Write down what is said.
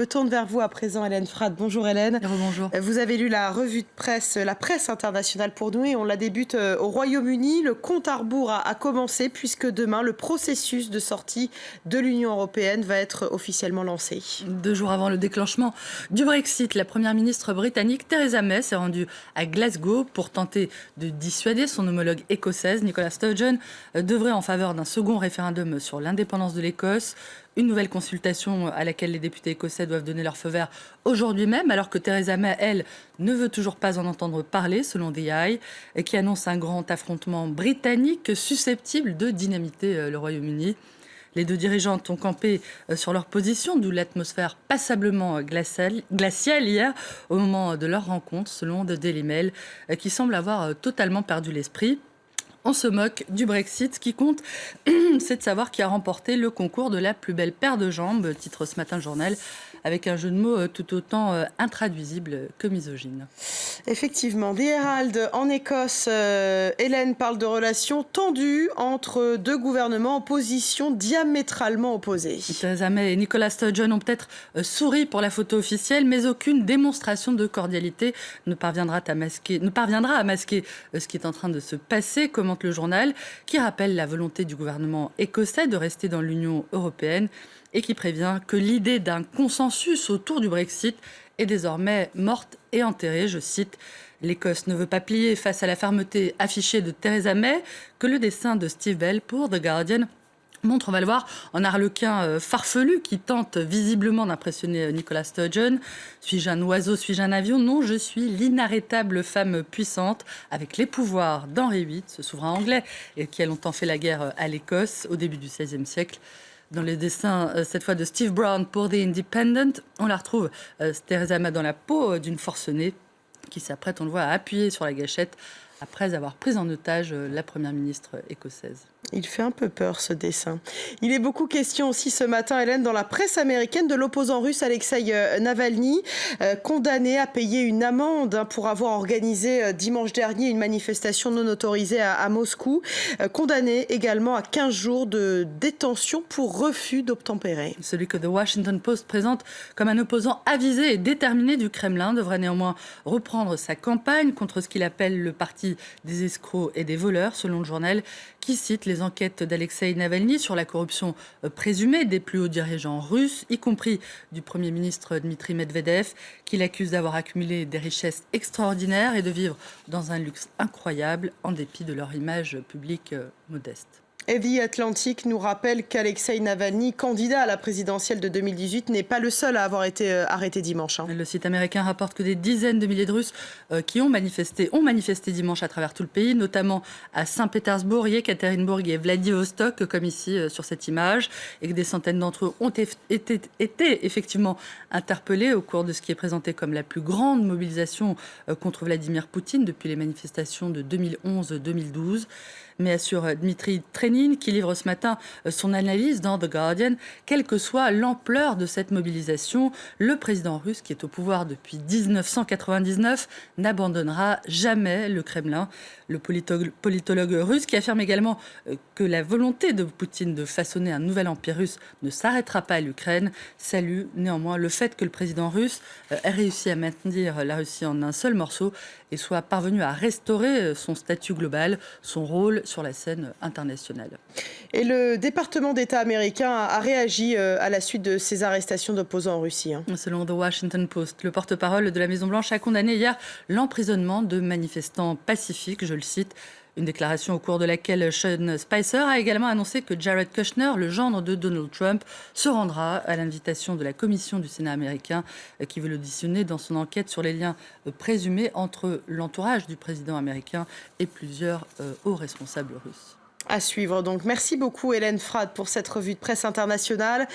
Je me tourne vers vous à présent, Hélène Frade. Bonjour Hélène. Bonjour. Vous avez lu la revue de presse, la presse internationale pour nous, et on la débute au Royaume-Uni. Le compte à rebours a commencé puisque demain, le processus de sortie de l'Union européenne va être officiellement lancé. 2 jours avant le déclenchement du Brexit, la première ministre britannique Theresa May s'est rendue à Glasgow pour tenter de dissuader son homologue écossaise Nicola Sturgeon d'œuvrer en faveur d'un second référendum sur l'indépendance de l'Écosse. Une nouvelle consultation à laquelle les députés écossais doivent donner leur feu vert aujourd'hui même, alors que Theresa May, elle, ne veut toujours pas en entendre parler, selon The Eye, qui annonce un grand affrontement britannique susceptible de dynamiter le Royaume-Uni. Les deux dirigeantes ont campé sur leur position, d'où l'atmosphère passablement glaciale hier, au moment de leur rencontre, selon The Daily Mail, qui semble avoir totalement perdu l'esprit. On se moque du Brexit. Ce qui compte, c'est de savoir qui a remporté le concours de la plus belle paire de jambes, titre ce matin le journal, avec un jeu de mots tout autant intraduisible que misogyne. Effectivement, The Herald en Écosse, Hélène parle de relations tendues entre deux gouvernements en position diamétralement opposée. Theresa May et Nicola Sturgeon ont peut-être souri pour la photo officielle, mais aucune démonstration de cordialité ne parviendra à masquer ce qui est en train de se passer, commente le journal, qui rappelle la volonté du gouvernement écossais de rester dans l'Union européenne et qui prévient que l'idée d'un consensus autour du Brexit est désormais morte et enterrée. Je cite: « L'Écosse ne veut pas plier face à la fermeté affichée de Theresa May que le dessin de Steve Bell pour The Guardian montre, on va le voir, en arlequin farfelu qui tente visiblement d'impressionner Nicola Sturgeon. Suis-je un oiseau, suis-je un avion? Non, je suis l'inarrêtable femme puissante avec les pouvoirs d'Henri VIII, ce souverain anglais qui a longtemps fait la guerre à l'Écosse au début du XVIe siècle. » Dans les dessins, cette fois de Steve Brown pour The Independent, on la retrouve, Theresa May, dans la peau d'une forcenée qui s'apprête, on le voit, à appuyer sur la gâchette après avoir pris en otage la première ministre écossaise. Il fait un peu peur, ce dessin. Il est beaucoup question aussi ce matin, Hélène, dans la presse américaine, de l'opposant russe Alexeï Navalny, condamné à payer une amende pour avoir organisé dimanche dernier une manifestation non autorisée à Moscou. Condamné également à 15 jours de détention pour refus d'obtempérer. Celui que The Washington Post présente comme un opposant avisé et déterminé du Kremlin devrait néanmoins reprendre sa campagne contre ce qu'il appelle le parti des escrocs et des voleurs, selon le journal, qui cite les enquêtes d'Alexeï Navalny sur la corruption présumée des plus hauts dirigeants russes, y compris du Premier ministre Dmitri Medvedev, qu'il accuse d'avoir accumulé des richesses extraordinaires et de vivre dans un luxe incroyable en dépit de leur image publique modeste. Et The Atlantic nous rappelle qu'Alexeï Navalny, candidat à la présidentielle de 2018, n'est pas le seul à avoir été arrêté dimanche. Le site américain rapporte que des dizaines de milliers de Russes qui ont manifesté dimanche à travers tout le pays, notamment à Saint-Pétersbourg, Yekaterinbourg et Vladivostok, comme ici sur cette image, et que des centaines d'entre eux ont été effectivement interpellés au cours de ce qui est présenté comme la plus grande mobilisation contre Vladimir Poutine depuis les manifestations de 2011-2012. Mais assure Dmitri Trenin, qui livre ce matin son analyse dans The Guardian, quelle que soit l'ampleur de cette mobilisation, le président russe, qui est au pouvoir depuis 1999, n'abandonnera jamais le Kremlin. Le politologue russe, qui affirme également que la volonté de Poutine de façonner un nouvel empire russe ne s'arrêtera pas à l'Ukraine, salue néanmoins le fait que le président russe ait réussi à maintenir la Russie en un seul morceau et soit parvenu à restaurer son statut global, son rôle sur la scène internationale. Et le département d'État américain a réagi à la suite de ces arrestations d'opposants en Russie. Selon The Washington Post, le porte-parole de la Maison-Blanche a condamné hier l'emprisonnement de manifestants pacifiques, je le cite. Une déclaration au cours de laquelle Sean Spicer a également annoncé que Jared Kushner, le gendre de Donald Trump, se rendra à l'invitation de la commission du Sénat américain qui veut l'auditionner dans son enquête sur les liens présumés entre l'entourage du président américain et plusieurs hauts responsables russes. À suivre donc. Merci beaucoup Hélène Frade pour cette revue de presse internationale.